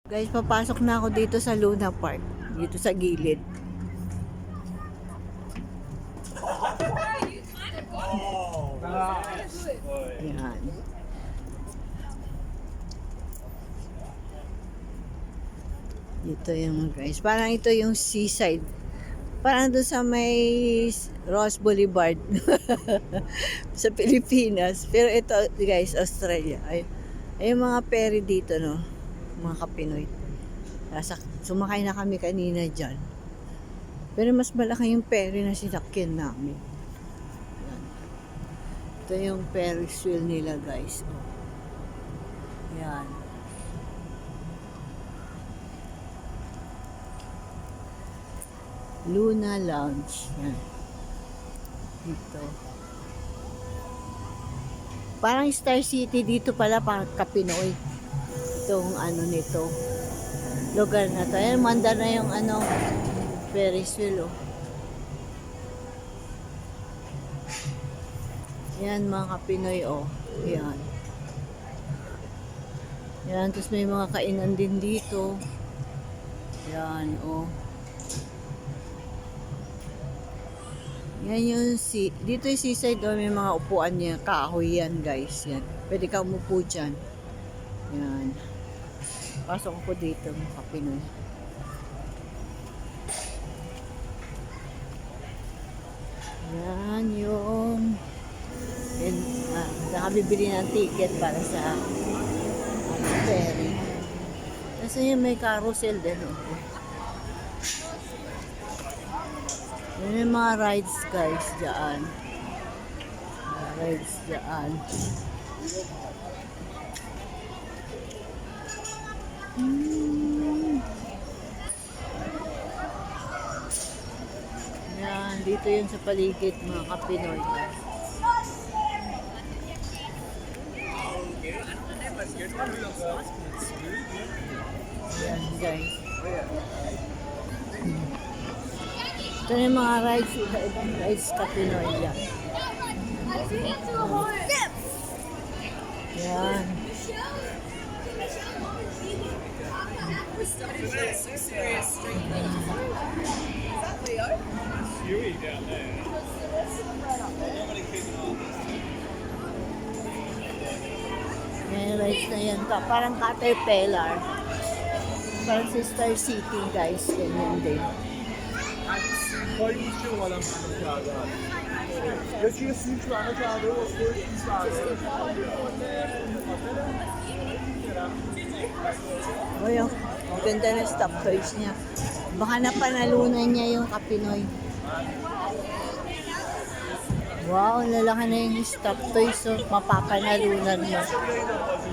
Guys, papasok na ako dito sa Luna Park. Dito sa gilid. Yan. Dito yung guys. Parang ito yung seaside. Parang doon sa may Ross Boulevard. Sa Pilipinas. Pero ito guys, Australia. Ay yung mga ferry dito, no? Mga kapinoy. Sumakay na kami kanina dyan. Pero mas malaki yung ferry na sinakyan namin. Yan. Ito yung Ferris wheel nila guys. Oh. Yan. Luna Lounge. Yan. Dito. Parang Star City dito pala, parang Kapinoy. Itong ano nito. Lugar na to. Ayan, manda na yung ano, Ferris wheel, oh. Yan, mga Kapinoy, oh. Yan. Yan, tapos may mga kainan din dito. Yan, oh. Yan yung dito yung seaside, oh, may mga upuan niya, kahoy yan guys, yan. Pwede ka umupo dyan. Yan. Pasok ako dito, mga Pinoy. Yan yung nakabibili ng ticket para sa ferry. Kasi yung may carousel din, oh. Yan yung mga rides guys dyan. Rides dyan. Yan, dito yun sa paligid mga Kapinoy. Yan guys. Ito yung mga rides, iba-ibang rides Kapinoy yan. Yan. May rides na yan. Parang Caterpillar. Parang si Star City guys. Ganyan din. Oh, yung ganda ng stop toys niya. Baka napanalunan niya yung Kapinoy. Wow, lalaki na yung stop toys. So, mapapanalunan mo.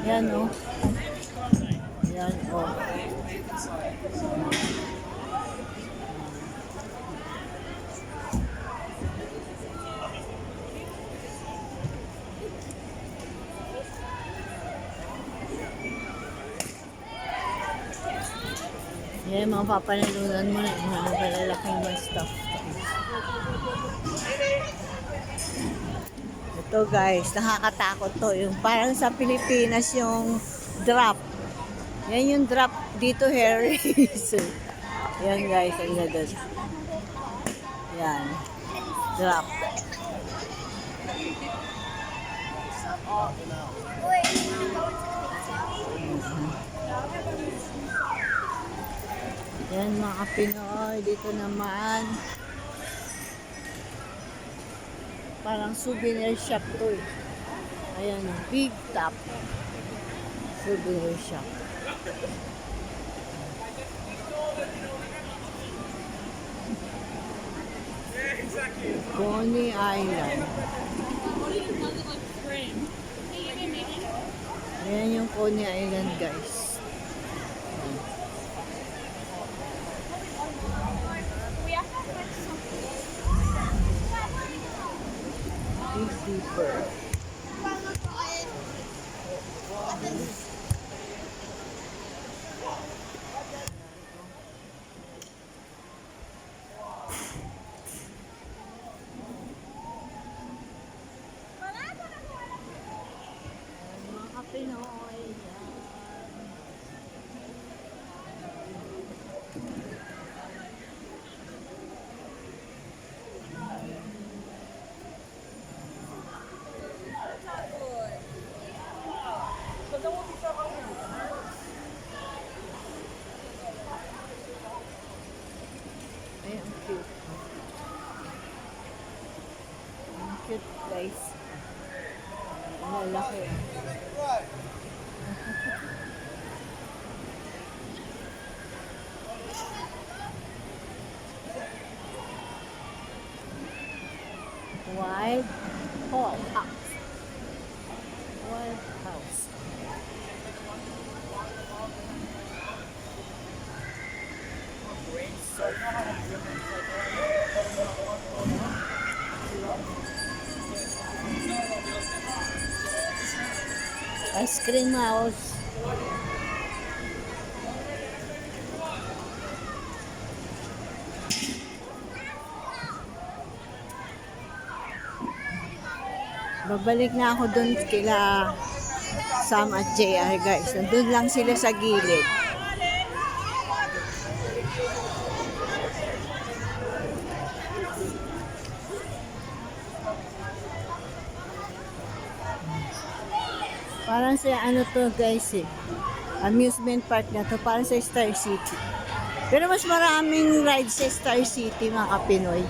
Yan, oh. Yan, oh. Yan, mga papanalunan mo na yung mga malalaking mga stuff. Ito guys, nakakatakot to. Yung parang sa Pilipinas yung drop. Yan yung drop dito, Harris. Yan guys, ang ganda. Yan. Drop. Yan mga Pinoy, dito naman parang souvenir shop to eh. Ayan, Big Top souvenir shop. Coney Island. Ayan yung Coney Island guys. Deeper. Mga Pinoy. cute. Ang cute guys. Ang lalaki. Wild house. Wild house. Ice cream house. Babalik na ako dun kila Sam at JR guys. Nandun lang sila sa gilid. Parang sa ano to guys eh. Amusement park na to. Parang sa Star City. Pero mas maraming rides sa Star City mga Kapinoy.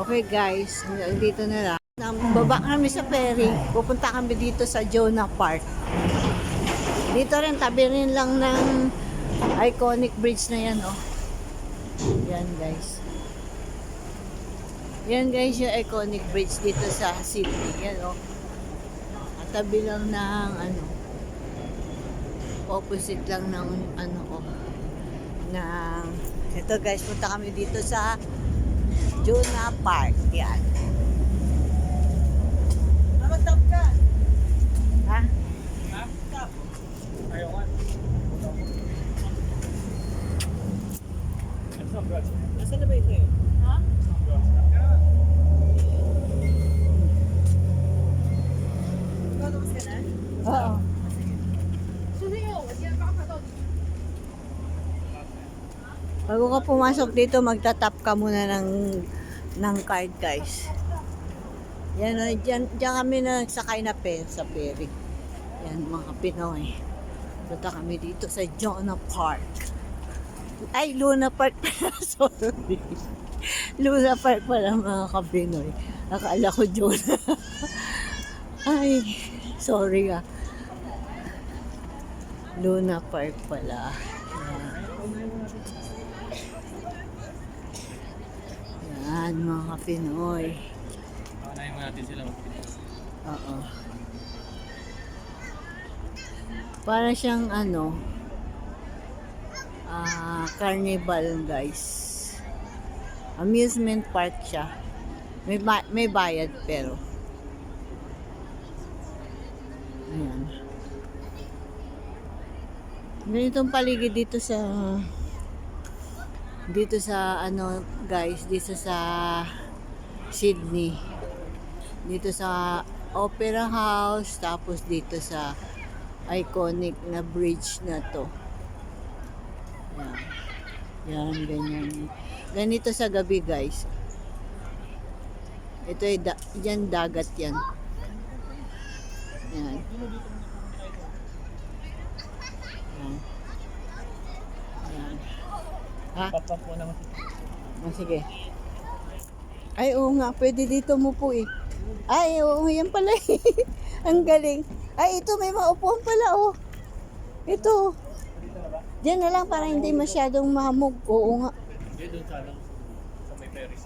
Okay guys, dito na lang. Baba kami sa ferry. Pupunta kami dito sa Jonah Park. Dito rin, tabi rin lang ng iconic bridge na yan, oh. Yan guys. Yan guys, yung iconic bridge dito sa Sydney. Yan, oh. At tabi lang ng, ano, opposite lang ng, ano, oh. Na, ito guys, punta kami dito sa Jonah Park. Yan. Nakatap ka. Ha? Ha? Tap. Ayaw ka. Nasaan na ba ito eh? Ha? Lalabas ka na? Oo. Bago ka pumasok dito, magtatap ka muna ng card, guys. Yan, dyan kami nagsakay na sa ferry. Yan, mga Pinoy. Punta kami dito sa Jonah Park. Ay, Luna Park pala. Sorry. Luna Park pala, mga Kapinoy. Akala ko Jonah. Ay, sorry ah. Luna Park pala. Yan, mga Pinoy. Panayin mo natin sila mag-Pinas. Oo. Para siyang ano, carnival guys. Amusement park siya. May bayad pero. Ayan. Ganitong paligid dito sa ano guys, dito sa Sydney. Dito sa Opera House, tapos dito sa iconic na bridge na to. Yan, ganyan. Ganito sa gabi guys. Ito ay yan, dagat yan. Yan. Yan. Yan. Ha? Papap mo naman. Oh, sige. Ay, oo nga. Pwede dito mo po eh. Ay, oo. Yan pala eh. Ang galing. Ay, ito. May maupuan pala oh. Ito. Dito na ba? Diyan na lang para hindi masyadong mahamog. Oo nga. Hindi, doon sa may Paris.